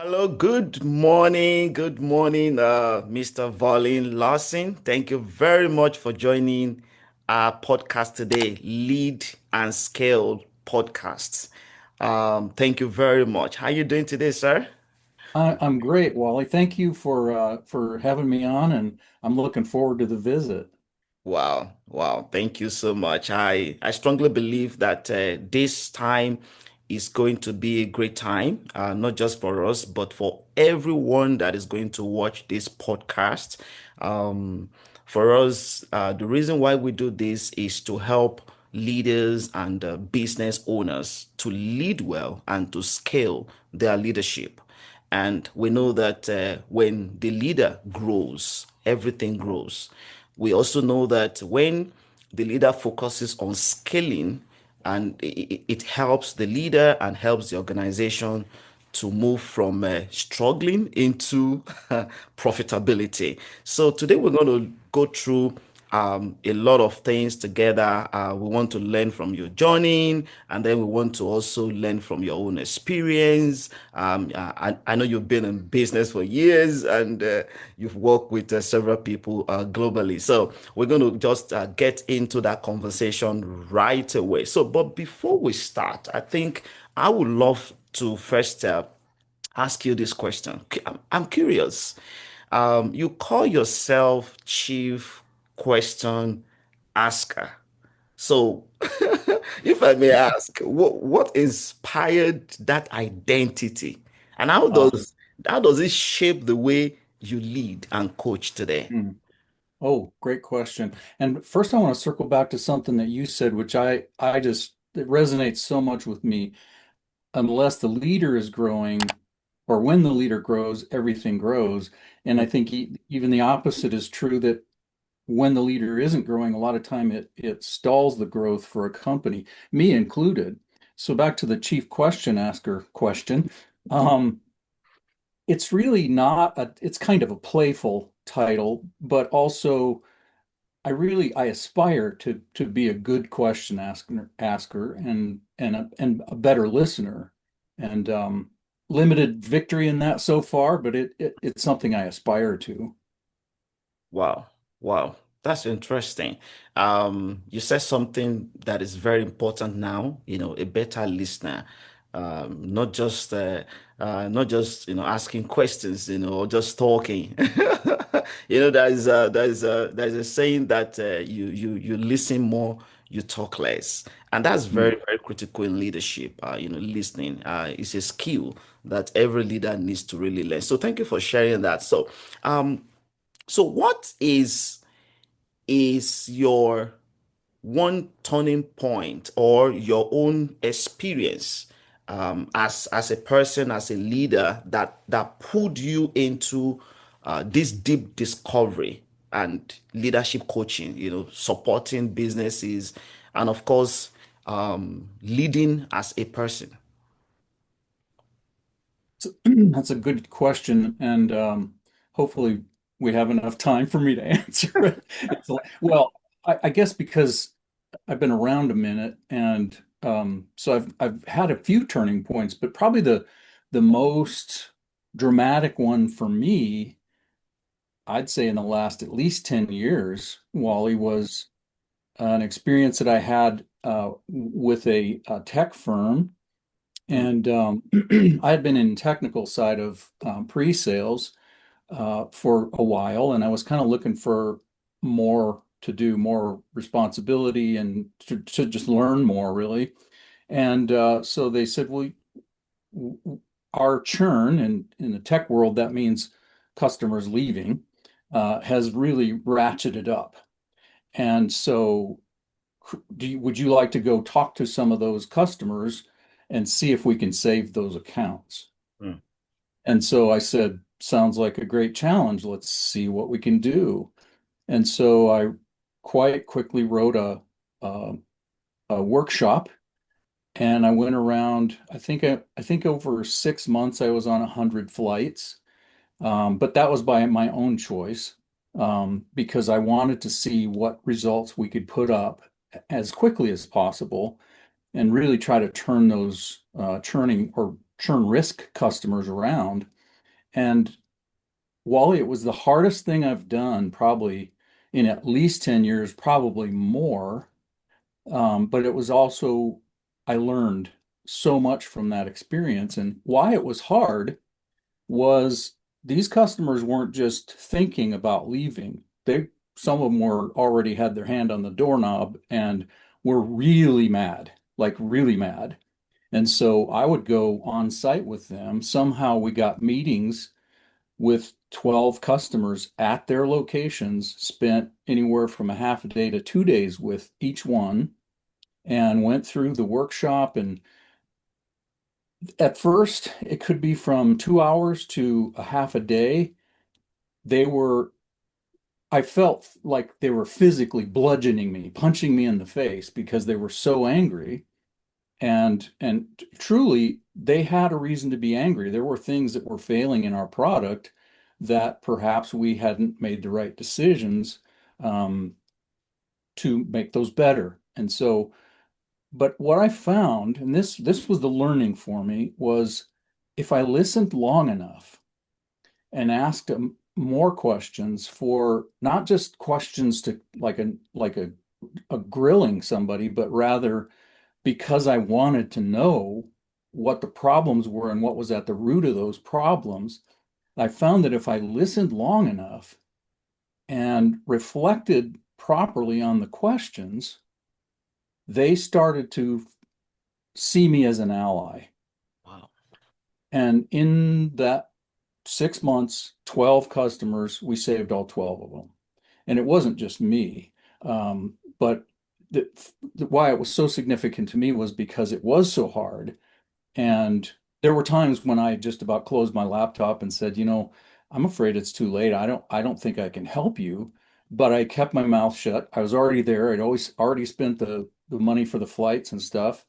Hello, good morning, Mr. Verlen Larsen. Thank you very much for joining our podcast today, Lead and Scale Podcasts. Thank you very much. How you doing today, sir? I'm great, Wally. Thank you for having me on, and I'm looking forward to the visit. Wow, wow. Thank you so much. I strongly believe that this time is going to be a great time, not just for us, but for everyone that is going to watch this podcast. Um, for us, the reason why we do this is to help leaders and business owners to lead well and to scale their leadership. And we know that when the leader grows, everything grows. We also know that when the leader focuses on scaling, and it helps the leader and helps the organization to move from struggling into profitability. So today we're going to go through a lot of things together. We want to learn from your journey, and then we want to also learn from your own experience. I know you've been in business for years, and you've worked with several people globally. So we're going to just get into that conversation right away. So, but before we start, I think I would love to first ask you this question. I'm curious. You call yourself Chief Question Asker. So, if I may ask, what inspired that identity, and Uh, how does it shape the way you lead and coach today? hmm. Oh, great question. And first, I want to circle back to something that you said, which I just it resonates so much with me. Unless the leader is growing, or when the leader grows, everything grows. And I think even the opposite is true that when the leader isn't growing, a lot of time it stalls the growth for a company, me included. So back to the chief question asker question. Um, it's really not it's kind of a playful title, but also I aspire to be a good question asker and a better listener. And limited victory in that so far, but it's something I aspire to. Wow. Wow. That's interesting. You said something that is very important now, a better listener. Not just, asking questions, or just talking. There's a saying that you listen more, you talk less. And that's Hmm. very, very critical in leadership. Listening is a skill that every leader needs to really learn. So thank you for sharing that. So what is your one turning point or your own experience as a person, as a leader that pulled you into this deep discovery and leadership coaching, supporting businesses and of course leading as a person? That's a good question, and hopefully we have enough time for me to answer it. Well, I guess because I've been around a minute, and so I've had a few turning points, but probably the most dramatic one for me, I'd say in the last at least 10 years, Wally, was an experience that I had with a tech firm. Mm, And I had been in technical side of pre-sales for a while, and I was kind of looking for more to do, more responsibility, and to just learn more, really. And so they said, well, our churn in the tech world, that means customers leaving, has really ratcheted up. And so would you like to go talk to some of those customers and see if we can save those accounts? mm, And so I said, sounds like a great challenge. Let's see what we can do. And so I quite quickly wrote a, a workshop, and I went around. I think over 6 months I was on 100 flights, but that was by my own choice, because I wanted to see what results we could put up as quickly as possible and really try to turn those churning or churn risk customers around. And Wally, it was the hardest thing I've done probably in at least 10 years, probably more. But it was also, I learned so much from that experience. And why it was hard was these customers weren't just thinking about leaving. Some of them were already had their hand on the doorknob and were really mad, like really mad. And so I would go on site with them. Somehow we got meetings with 12 customers at their locations, spent anywhere from a half a day to 2 days with each one, and went through the workshop. And at first, it could be from 2 hours to a half a day. They were, I felt like they were physically bludgeoning me, punching me in the face because they were so angry. And truly, they had a reason to be angry. There were things that were failing in our product that perhaps we hadn't made the right decisions um, to make those better. And so, but what I found, and this was the learning for me, was if I listened long enough and asked more questions, for not just questions to like a grilling somebody, but rather because I wanted to know what the problems were and what was at the root of those problems. I found that if I listened long enough and reflected properly on the questions, they started to see me as an ally. Wow. And in that 6 months, 12 customers, we saved all 12 of them. And it wasn't just me. But why it was so significant to me was because it was so hard. And there were times when I just about closed my laptop and said, I'm afraid it's too late. I don't think I can help you. But I kept my mouth shut. I was already there. I'd always already spent the money for the flights and stuff.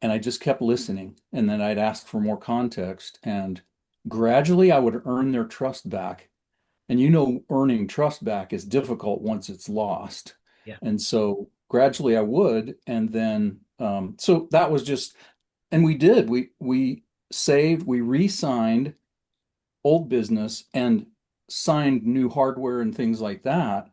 And I just kept listening. And then I'd ask for more context. And gradually I would earn their trust back. And earning trust back is difficult once it's lost. Yeah. And so gradually I would. And then, so that was just, and we did, we saved, we re-signed old business and signed new hardware and things like that.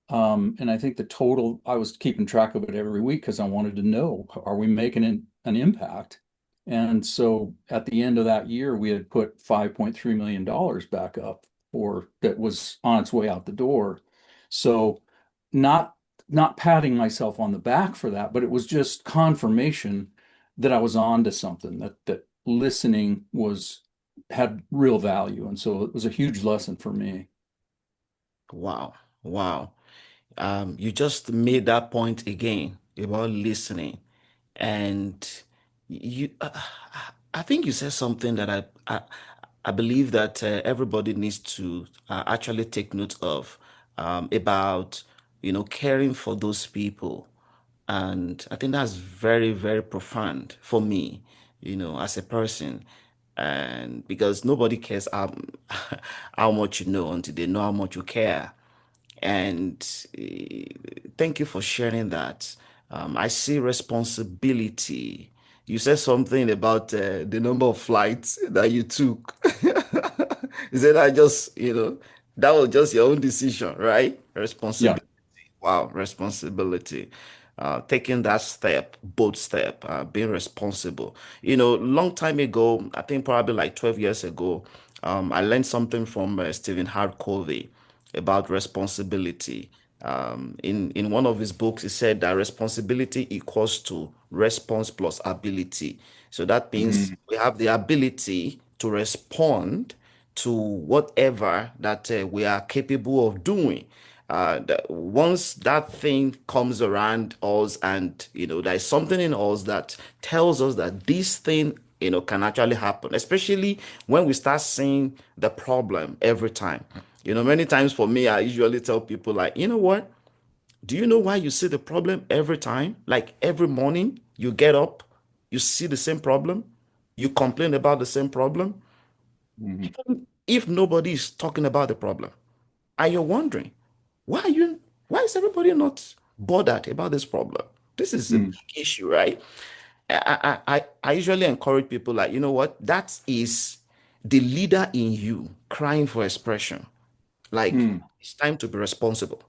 And I think the total, I was keeping track of it every week because I wanted to know, are we making an impact? And so at the end of that year, we had put $5.3 million back up, or that was on its way out the door. So not not patting myself on the back for that, but it was just confirmation that I was on to something, that listening had real value. And so it was a huge lesson for me. Wow. Wow. You just made that point again about listening, and you, I think you said something that I believe that everybody needs to actually take note of, about, caring for those people. And I think that's very, very profound for me, as a person. And because nobody cares how much you know until they know how much you care. And thank you for sharing that. I see responsibility. You said something about the number of flights that you took. You said that was just your own decision, right? Yeah. Responsibility. Wow, responsibility. Taking that step, bold step, being responsible. Long time ago, I think probably like 12 years ago, I learned something from Stephen Hart Covey about responsibility. In one of his books, he said that responsibility equals to response plus ability. So that means Mhm. we have the ability to respond to whatever that we are capable of doing. Once that thing comes around us, and there's something in us that tells us that this thing can actually happen, especially when we start seeing the problem every time. Many times for me, I usually tell people, like, you know what, do you know why you see the problem every time? Like every morning you get up, you see the same problem, you complain about the same problem, Mhm. even if nobody is talking about the problem, and you're wondering, why is everybody not bothered about this problem? This is a big Mhm. issue, right? I usually encourage people like, you know what? That is the leader in you crying for expression. Like, Mm, it's time to be responsible.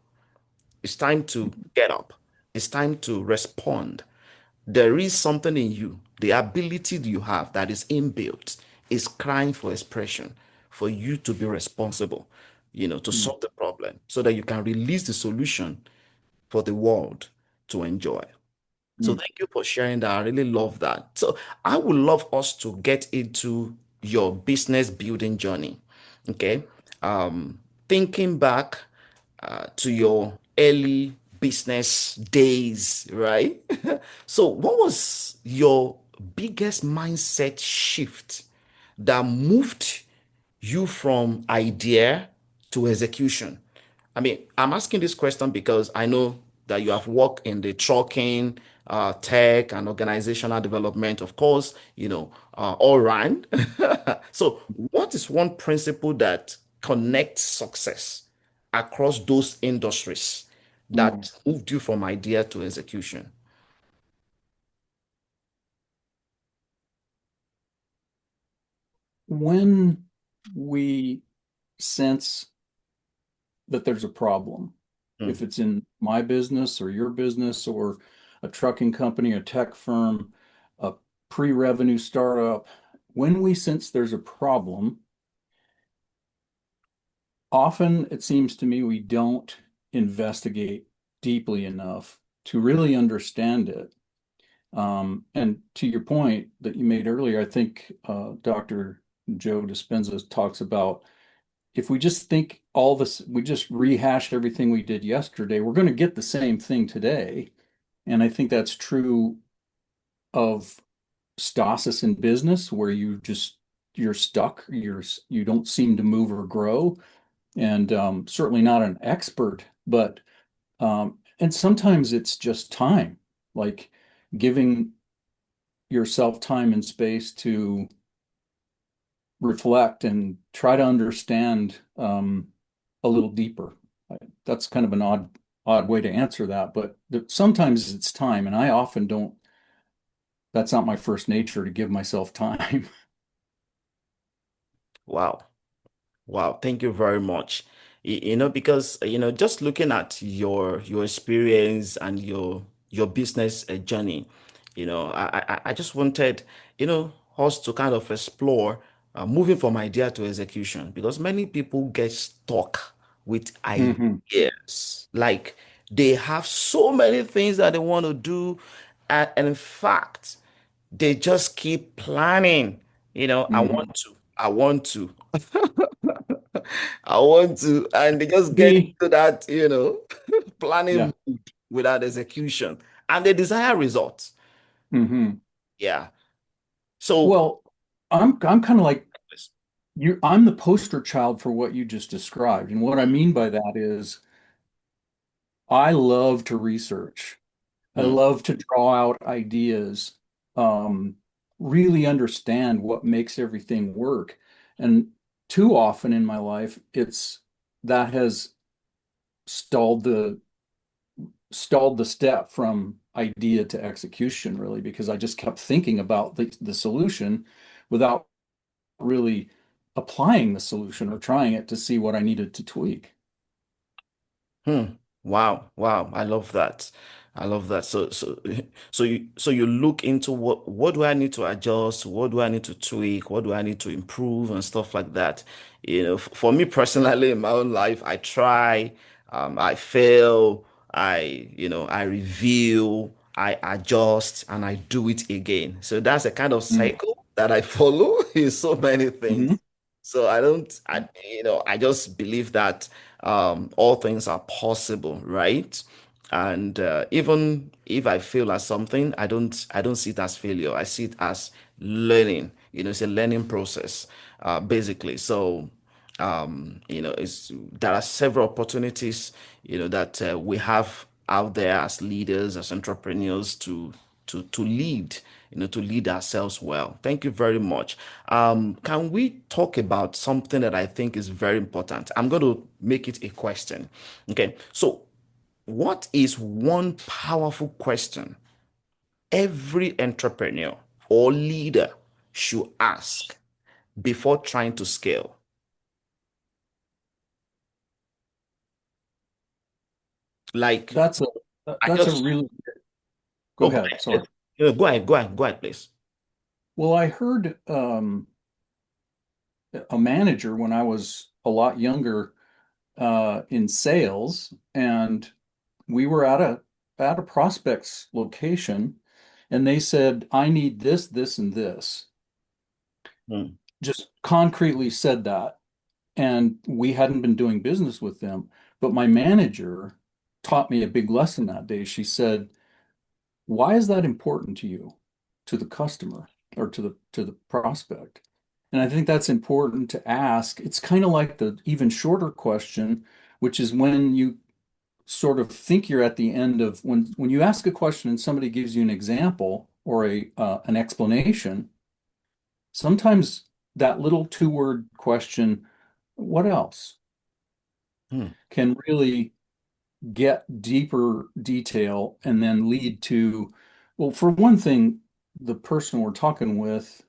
It's time to get up. It's time to respond. There is something in you, the ability you have that is inbuilt, is crying for expression, for you to be responsible, to mm, solve the problem so that you can release the solution for the world to enjoy. So mm, thank you for sharing that. I really love that. So I would love us to get into your business building journey. Okay. Thinking back to your early business days, right? So what was your biggest mindset shift that moved you from idea to execution? I mean, I'm asking this question because I know that you have worked in the trucking, tech, and organizational development, of course, all round. So, what is one principle that connects success across those industries mm. that moved you from idea to execution? When we sense that there's a problem, Hmm. if it's in my business or your business or a trucking company, a tech firm, a pre-revenue startup, when we sense there's a problem, often it seems to me we don't investigate deeply enough to really understand it. And to your point that you made earlier, I think Dr. Joe Dispenza talks about if we just think all this, we just rehash everything we did yesterday, we're going to get the same thing today. And I think that's true of stasis in business, where you're stuck, you don't seem to move or grow, and certainly not an expert, but and sometimes it's just time, like giving yourself time and space to reflect and try to understand a little deeper. That's kind of an odd way to answer that, but sometimes it's time, and I often don't. That's not my first nature to give myself time. Wow. Wow, thank you very much. Because just looking at your experience and your business journey, I just wanted, us to kind of explore moving from idea to execution because many people get stuck with Hmm. ideas. Like they have so many things that they want to do, and in fact, they just keep planning. I Hmm. want to, I want to. I want to, and they just get Me. into that, Yeah. planning mood without execution, and they desire results. Hmm. Yeah. So, Well, I'm kind of like you. I'm the poster child for what you just described, and what I mean by that is I love to research. I hmm, love to draw out ideas, um, really understand what makes everything work. And too often in my life, it's that has stalled the stalled the step from idea to execution, really, because I just kept thinking about the solution without really applying the solution or trying it to see what I needed to tweak. hmm. Wow, wow. I love that. I love that. So you look into what do I need to adjust? What do I need to tweak? What do I need to improve and stuff like that. For me personally in my own life, I try, I fail, I review, I adjust, and I do it again. So that's a kind of cycle that I follow in so many Mm-hmm. things. So I don't, I just believe that all things are possible, right? And even if I fail at something, I don't see it as failure. I see it as learning. It's a learning process, basically. So, there are several opportunities, that we have out there as leaders, as entrepreneurs to lead, to lead ourselves well. Thank you very much. Can we talk about something that I think is very important? I'm going to make it a question. Okay. So, what is one powerful question every entrepreneur or leader should ask before trying to scale? Like, That's a I that's a just, really go oh, go ahead. ahead. Sorry. Go ahead, please. Well, I heard a manager when I was a lot younger in sales, and we were at a prospect's location, and they said, "I need this, this, and this." Hmm, Just concretely said that, and we hadn't been doing business with them. But my manager taught me a big lesson that day. She said, "Why is that important to you, to the customer or to the prospect?" And I think that's important to ask. It's kind of like the even shorter question, which is when you sort of think you're at the end of when you ask a question and somebody gives you an example or a an explanation, sometimes that little two-word question, "What else?" hmm, can really get deeper detail and then lead to, well, for one thing, the person we're talking with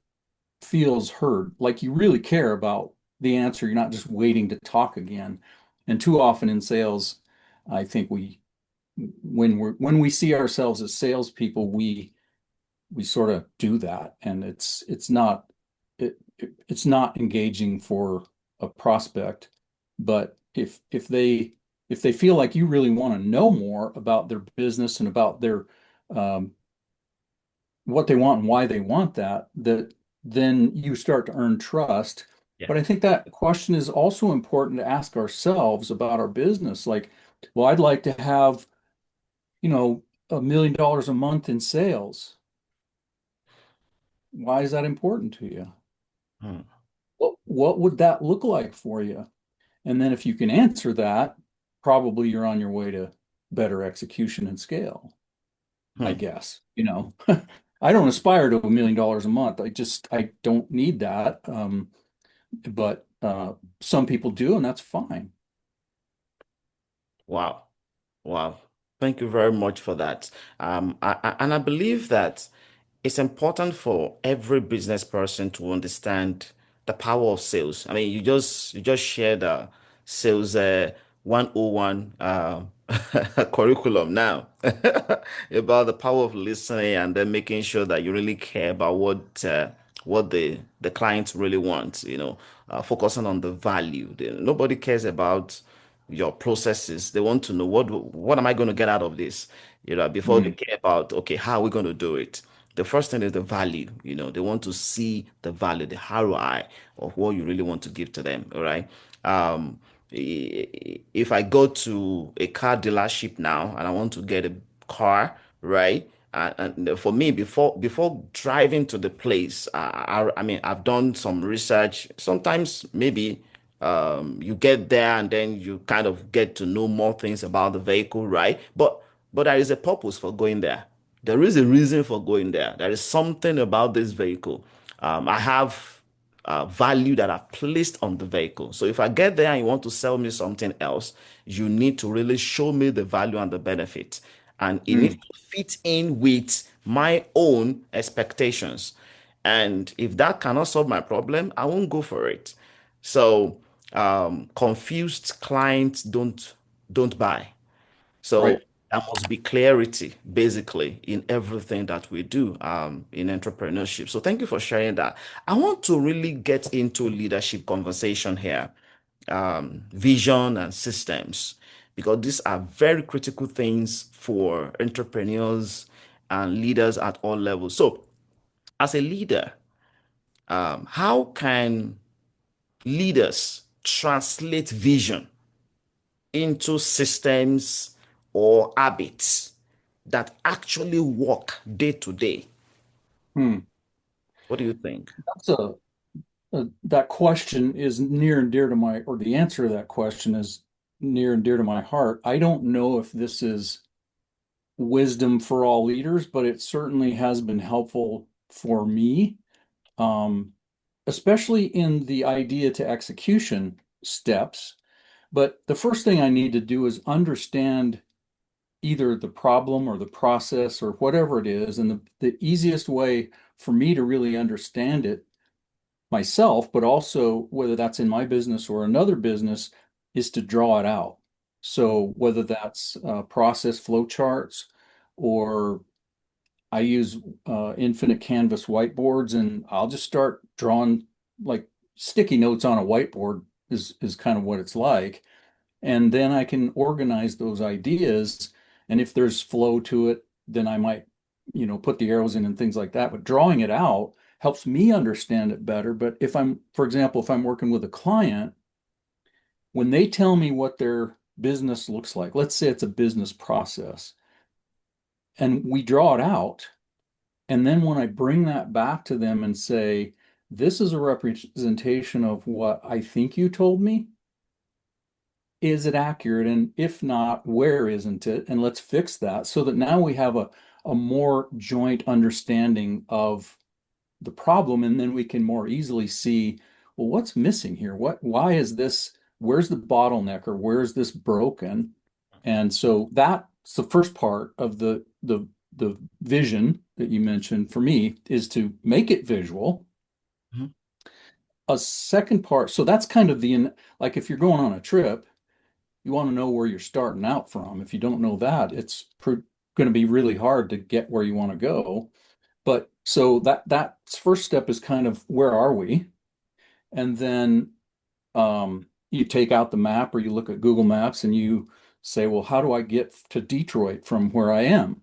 feels heard, like you really care about the answer. You're not just waiting to talk again. And too often in sales, I think when we see ourselves as salespeople, we sort of do that, and it's not engaging for a prospect. But if they feel like you really want to know more about their business and about their um, what they want and why they want that then you start to earn trust. yeah. But I think that question is also important to ask ourselves about our business. Like, well, I'd like to have, $1 million a month in sales. Why is that important to you? Hmm, What would that look like for you? And then if you can answer that, probably you're on your way to better execution and scale, I hmm. guess. I don't aspire to $1 million a month. I don't need that. But some people do, and that's fine. Wow. Wow. Thank you very much for that. And I believe that it's important for every business person to understand the power of sales. I mean, you just shared sales 101 curriculum now about the power of listening and then making sure that you really care about what the client really wants, focusing on the value. Nobody cares about your processes. They want to know what am I going to get out of this, before they Mm, care about, okay, how are we going to do it? The first thing is the value. They want to see the value, the ROI of what you really want to give to them. All right. If I go to a car dealership now and I want to get a car, right? And for me, before driving to the place, I mean, I've done some research. Sometimes maybe you get there and then you kind of get to know more things about the vehicle, right? But there is a purpose for going there. There is a reason for going there. There is something about this vehicle. I have value that I've placed on the vehicle. So if I get there and you want to sell me something else, you need to really show me the value and the benefit. And it needs mm, to fit in with my own expectations. And if that cannot solve my problem, I won't go for it. So confused clients don't buy. So right. there must be clarity, basically, in everything that we do in entrepreneurship. So thank you for sharing that. I want to really get into leadership conversation here, vision and systems, because these are very critical things for entrepreneurs and leaders at all levels. So, as a leader, how can leaders translate vision into systems or habits that actually work day to day? Hmm. What do you think? That's that question is near and dear to or the answer to that question is near and dear to my heart. I don't know if this is wisdom for all leaders, but it certainly has been helpful for me, um, especially in the idea to execution steps. But the first thing I need to do is understand either the problem or the process or whatever it is. And the easiest way for me to really understand it myself, but also whether that's in my business or another business, is to draw it out. So whether that's process flow charts, or I use infinite canvas whiteboards, and I'll just start drawing like sticky notes on a whiteboard is kind of what it's like. And then I can organize those ideas. And if there's flow to it, then I might, put the arrows in and things like that. But drawing it out helps me understand it better. But if I'm, for example, if I'm working with a client, when they tell me what their business looks like, let's say it's a business process, and we draw it out. And then when I bring that back to them and say, this is a representation of what I think you told me, is it accurate? And if not, where isn't it? And let's fix that so that now we have a more joint understanding of the problem. And then we can more easily see, well, what's missing here? Why is this, where's the bottleneck, or where's this broken? And so that's the first part of the vision that you mentioned for me, is to make it visual. Mhm. A second part, so that's kind of like if you're going on a trip, you want to know where you're starting out from. If you don't know that, it's going to be really hard to get where you want to go. But so that first step is kind of, where are we? And then you take out the map, or you look at Google Maps and you say, well, how do I get to Detroit from where I am,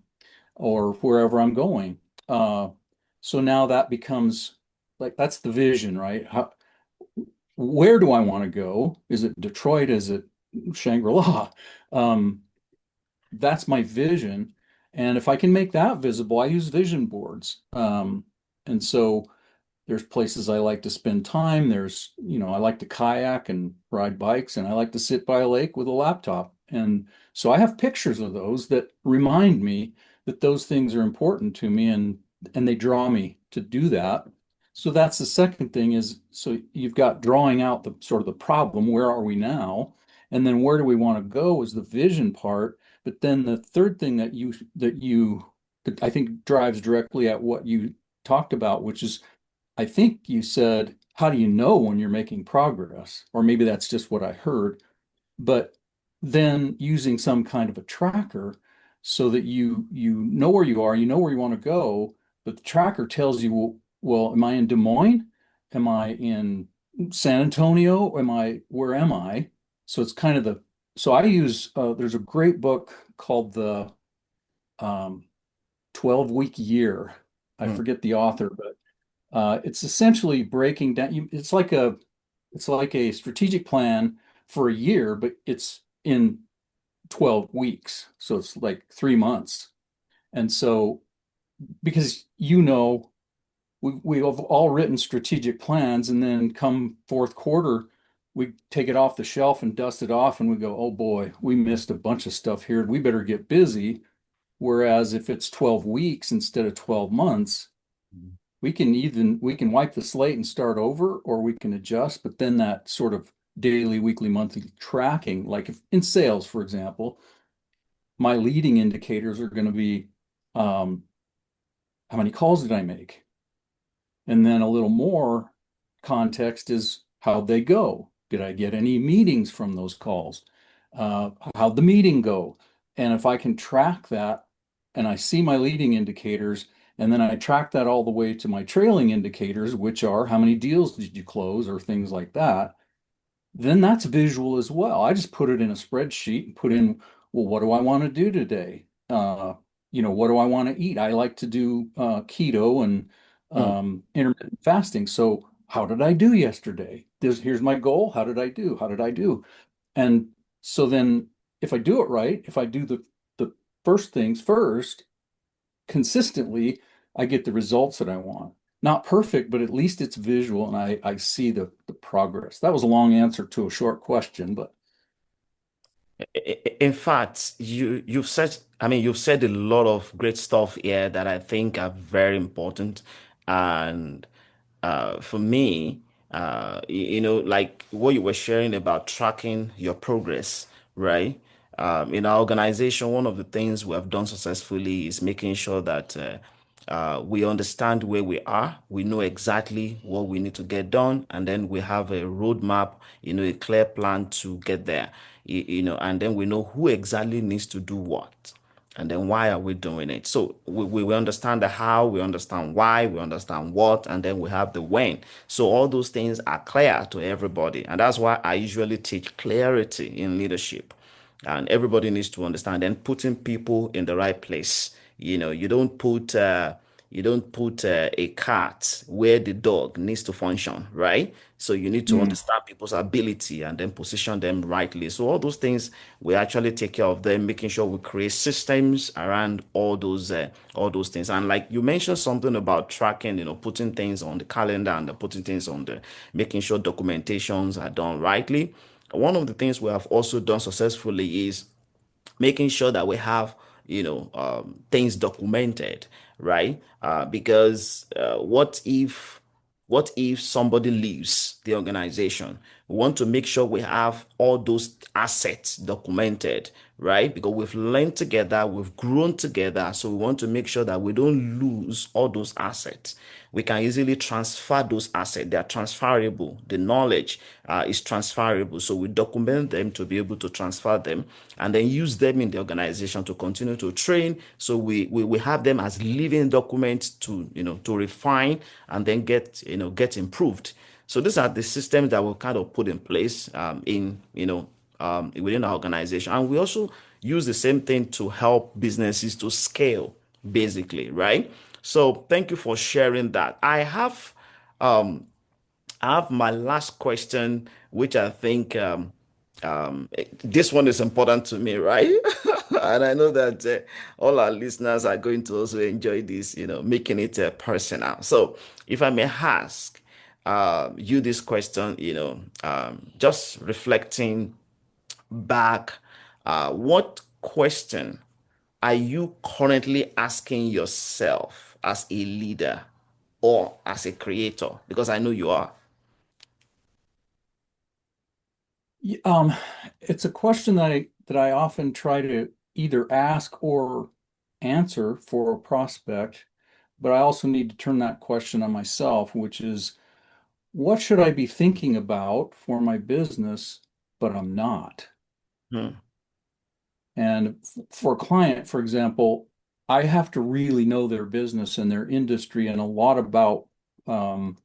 or wherever I'm going? Uh, so now that becomes like, that's the vision, right? Where do I want to go? Is it Detroit? Is it Shangri-La? Um, that's my vision. And if I can make that visible, I use vision boards. And so there's places I like to spend time. I like to kayak and ride bikes, and I like to sit by a lake with a laptop. And so I have pictures of those that remind me that those things are important to me, and they draw me to do that. So that's the second thing, is so you've got drawing out the sort of the problem, where are we now? And then where do we want to go is the vision part. But then the third thing that I think drives directly at what you talked about, which is, I think you said, how do you know when you're making progress? Or maybe that's just what I heard. But then using some kind of a tracker, so that you know where you are, you know where you want to go, but the tracker tells you, well, am I in Des Moines? Am I in San Antonio? Where am I? So it's kind of so I use, there's a great book called the um, 12-week year. I Mm. forget the author, but it's essentially breaking down. It's like a strategic plan for a year, but it's in 12 weeks. So it's like 3 months. And so, because we have all written strategic plans, and then come fourth quarter, we take it off the shelf and dust it off, and we go, oh boy, we missed a bunch of stuff here. We better get busy. Whereas if it's 12 weeks instead of 12 months, we can wipe the slate and start over, or we can adjust. But then that sort of daily, weekly, monthly tracking, like if in sales, for example, my leading indicators are going to be, um, how many calls did I make? And then a little more context is, how'd they go? Did I get any meetings from those calls? How'd the meeting go? And if I can track that, and I see my leading indicators, and then I track that all the way to my trailing indicators, which are how many deals did you close, or things like that, then that's visual as well. I just put it in a spreadsheet and put in, well, what do I want to do today? What do I want to eat? I like to do keto and Mm. intermittent fasting. So how did I do yesterday? Here's my goal. How did I do? How did I do? And so then, if I do it right, if I do the first things first consistently, I get the results that I want. Not perfect, but at least it's visual, and I see the progress. That was a long answer to a short question, but In fact, you've said a lot of great stuff here that I think are very important. And for me, like what you were sharing about tracking your progress, right? In our organization, one of the things we have done successfully is making sure that we understand where we are. We know exactly what we need to get done, and then we have a roadmap, a clear plan to get there. And then we know who exactly needs to do what. And then why are we doing it? So we understand the how, we understand why, we understand what, and then we have the when. So all those things are clear to everybody. And that's why I usually teach clarity in leadership. And everybody needs to understand and putting people in the right place. You don't put a cat where the dog needs to function, right? So you need to Mm. understand people's ability and then position them rightly. So all those things we actually take care of them, making sure we create systems around all those things. And like you mentioned something about tracking, putting things on the calendar and putting things on the making sure documentations are done rightly. One of the things we have also done successfully is making sure that we have things documented, right? Because what if somebody leaves the organization? We want to make sure we have all those assets documented, right? Because we've learned together, we've grown together, so we want to make sure that we don't lose all those assets. We can easily transfer those assets. They are transferable. The knowledge is transferable. So we document them to be able to transfer them and then use them in the organization to continue to train. So we have them as living documents to refine and then get improved. So these are the systems that we'll kind of put in place within our organization. And we also use the same thing to help businesses to scale, basically, right? So thank you for sharing that. I have my last question, which I think this one is important to me, right? And I know that all our listeners are going to also enjoy this, making it personal. So, if I may ask you this question, just reflecting back, what question are you currently asking yourself as a leader or as a creator? Because I know you are. Y- it's a question that I often try to either ask or answer for a prospect, but I also need to turn that question on myself, which is, what should I be thinking about for my business, but I'm not? Hmm, And for a client, for example, I have to really know their business and their industry and a lot about um,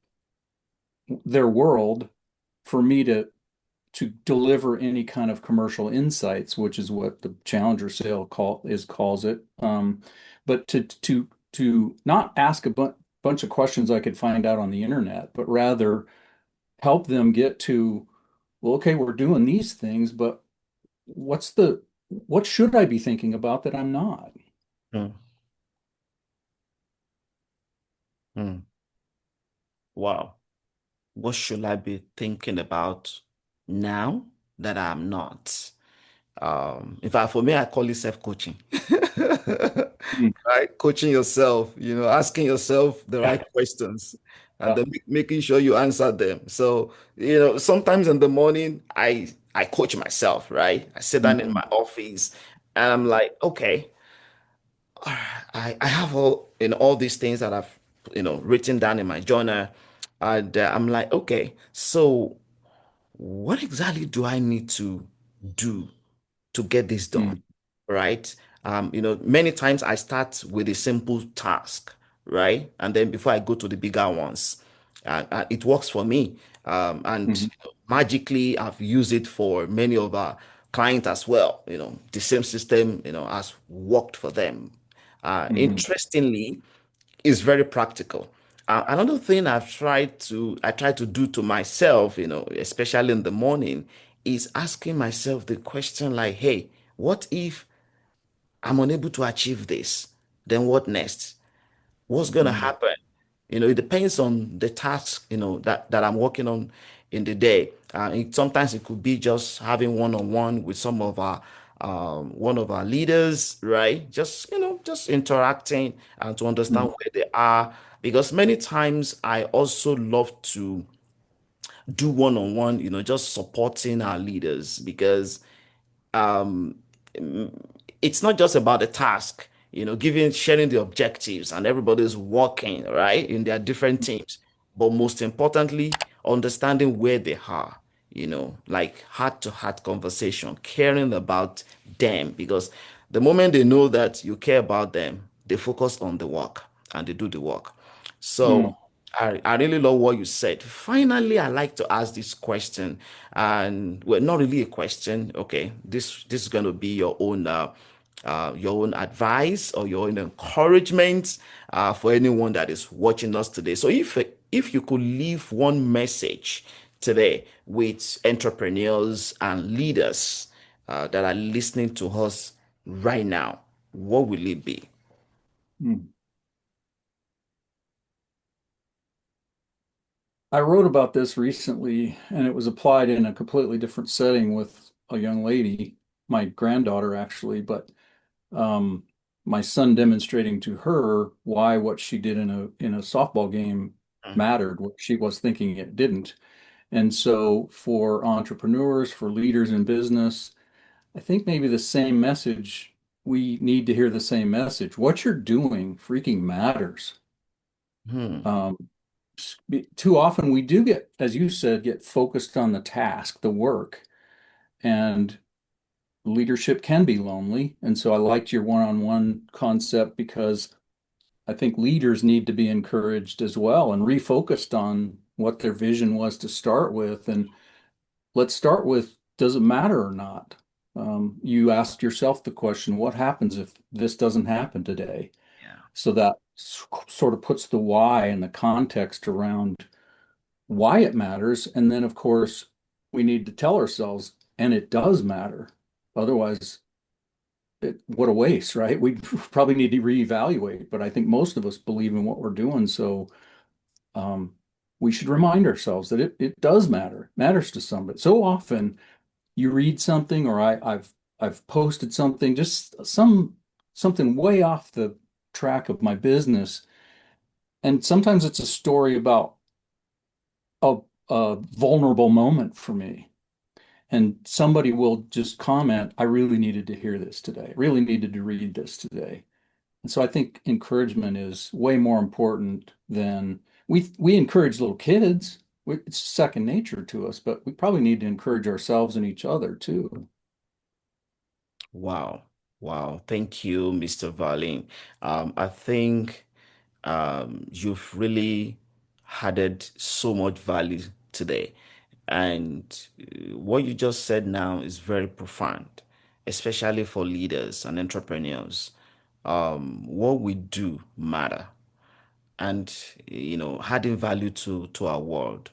their world for me to deliver any kind of commercial insights, which is what the Challenger sale calls it. But to not ask a bunch of questions I could find out on the internet, but rather help them get to, well, okay, we're doing these things, but what should I be thinking about that I'm not? hmm, hmm. Wow. What should I be thinking about now that I'm not? In fact, for me, I call it self-coaching. Mm. Right? Coaching yourself, asking yourself the Yeah, right questions and yeah. then making sure you answer them. So, sometimes in the morning, I coach myself, right? I sit down in Mhm. my office and I'm like, okay, I have all these things that I've written down in my journal, and I'm like, okay, so what exactly do I need to do to get this done, Mm. right? Many times I start with a simple task, right? And then before I go to the bigger ones, it works for me. And Mhm. magically, I've used it for many of our clients as well. The same system, has worked for them. Mhm. Interestingly, is very practical. Another thing I try to do to myself, especially in the morning, is asking myself the question like, hey, what if I'm unable to achieve this? Then what next? What's gonna Mhm. happen? It depends on the task, that I'm working on in the day. Sometimes it could be just having one-on-one with one of our leaders, right? Just interacting and to understand Mhm. where they are. Because many times I also love to do one-on-one, just supporting our leaders because it's not just about the task, giving, sharing the objectives and everybody's working, right, in their different teams. But most importantly, understanding where they are, like heart to heart conversation, caring about them. Because the moment they know that you care about them, they focus on the work and they do the work. Mm, So I really love what you said. Finally, I like to ask this question, and well, not really a question. Okay, this is going to be your own advice or your own encouragement for anyone that is watching us today. So, if you could leave one message today with entrepreneurs and leaders that are listening to us right now, what will it be? mm. I wrote about this recently, and it was applied in a completely different setting with a young lady, my granddaughter actually, but um, my son demonstrating to her why what she did in a softball game mattered, what she was thinking it didn't. And so for entrepreneurs, for leaders in business, I think maybe the same message, we need to hear the same message. What you're doing freaking matters. Hmm. Um, Too often we do get, as you said, get focused on the task, the work, and leadership can be lonely. And so I liked your one-on-one concept because I think leaders need to be encouraged as well and refocused on what their vision was to start with. And let's start with, does it matter or not? You asked yourself the question, what happens if this doesn't happen today? Yeah. So that sort of puts the why and the context around why it matters. And then, of course, we need to tell ourselves, and it does matter. Otherwise, what a waste, right? We probably need to reevaluate. But I think most of us believe in what we're doing. So um, we should remind ourselves that it does matter, matters to somebody. So often you read something, or I've posted something, just something way off the track of my business. And sometimes it's a story about a, a vulnerable moment for me. And somebody will just comment, I really needed to hear this today. I really needed to read this today. And so I think encouragement is way more important than we encourage little kids. It's second nature to us, but we probably need to encourage ourselves and each other too. Wow. Wow. Thank you, Mr. Verlen. I think you've really added so much value today. And what you just said now is very profound, especially for leaders and entrepreneurs. What we do matter, and adding value to our world.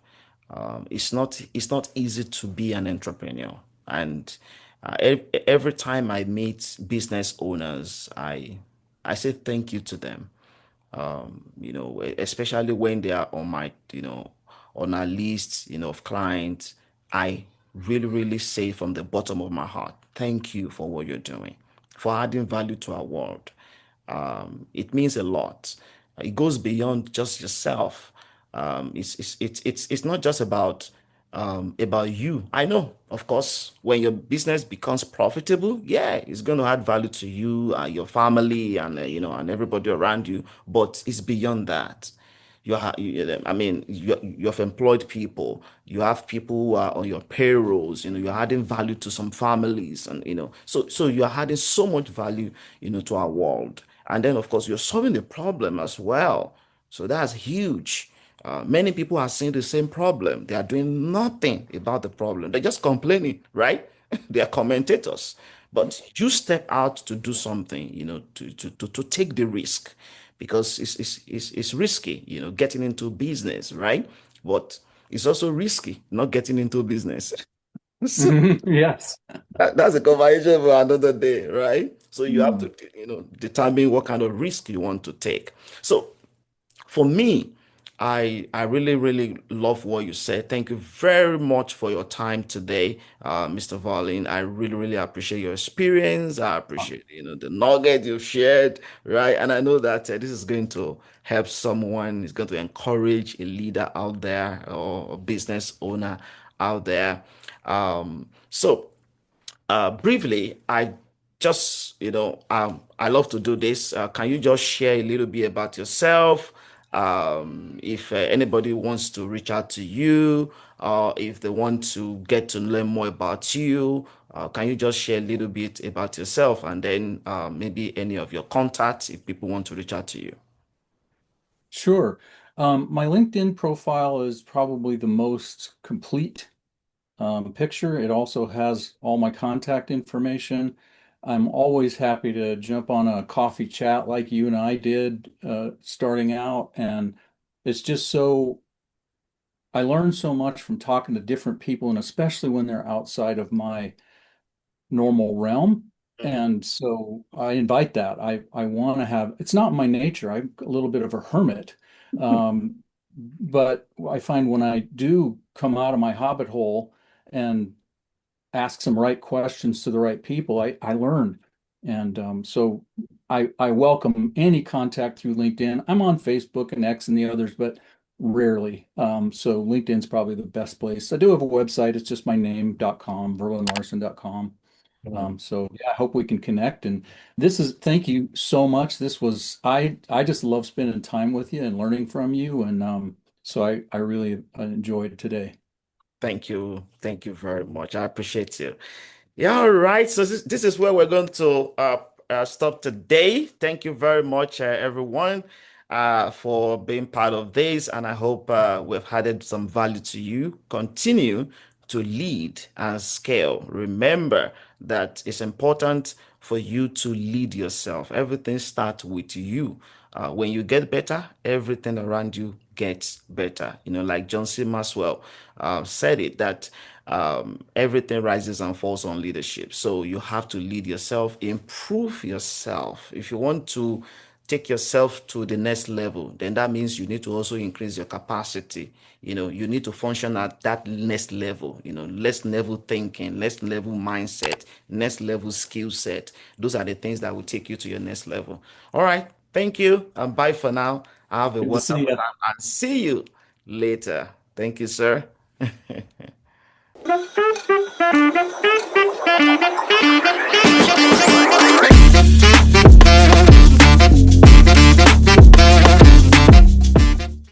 It's not easy to be an entrepreneur, and every time I meet business owners, I say thank you to them. Especially when they are on my, on our list, of clients. I really, really say from the bottom of my heart, thank you for what you're doing, for adding value to our world. It means a lot. It goes beyond just yourself. It's not just about you. I know, of course, when your business becomes profitable, yeah, it's going to add value to you, your family, and and everybody around you. But it's beyond that. I mean, you have employed people. You have people who are on your payrolls. You're adding value to some families, and so you're adding so much value, to our world. And then, of course, you're solving the problem as well. So that's huge. Many people are seeing the same problem. They are doing nothing about the problem. They're just complaining, right? They are commentators. But you step out to do something, to take the risk, because it's risky, getting into business, right? But it's also risky not getting into business. So Yes. that's a conversation for another day, right? So you have Mm. to, determine what kind of risk you want to take. So for me, I really, really love what you said. Thank you very much for your time today, Mr. Verlen. I really, really appreciate your experience. I appreciate, the nugget you've shared, right? And I know that this is going to help someone. It's going to encourage a leader out there or a business owner out there. So briefly, I just, I love to do this. Can you just share a little bit about yourself? If anybody wants to reach out to you, or if they want to get to learn more about you, can you just share a little bit about yourself and then maybe any of your contacts if people want to reach out to you? Sure. My LinkedIn profile is probably the most complete picture. It also has all my contact information. I'm always happy to jump on a coffee chat like you and I did starting out. And it's just so, I learn so much from talking to different people, and especially when they're outside of my normal realm. Mhm. And so I invite that. I want to have, it's not my nature. I'm a little bit of a hermit. Um, but I find when I do come out of my hobbit hole and ask some right questions to the right people, I learn. And so I welcome any contact through LinkedIn. I'm on Facebook and X and the others, but rarely. So LinkedIn's probably the best place. I do have a website. It's just my name.com, verlenlarsen.com. Mhm. So yeah, I hope we can connect. And thank you so much. I just love spending time with you and learning from you. And so I really enjoyed today. Thank you. Thank you very much. I appreciate you. Yeah, all right. So this is where we're going to stop today. Thank you very much, everyone, for being part of this. And I hope we've added some value to you. Continue to lead and scale. Remember that it's important for you to lead yourself. Everything starts with you. When you get better, everything around you gets better. Like John C. Maxwell said it that everything rises and falls on leadership. So you have to lead yourself, improve yourself. If you want to take yourself to the next level, then that means you need to also increase your capacity. You need to function at that next level, next level thinking, next level mindset, next level skill set. Those are the things that will take you to your next level. All right. Thank you. And bye for now. Have a Good to see wonderful you. time and see you later. Thank you, sir.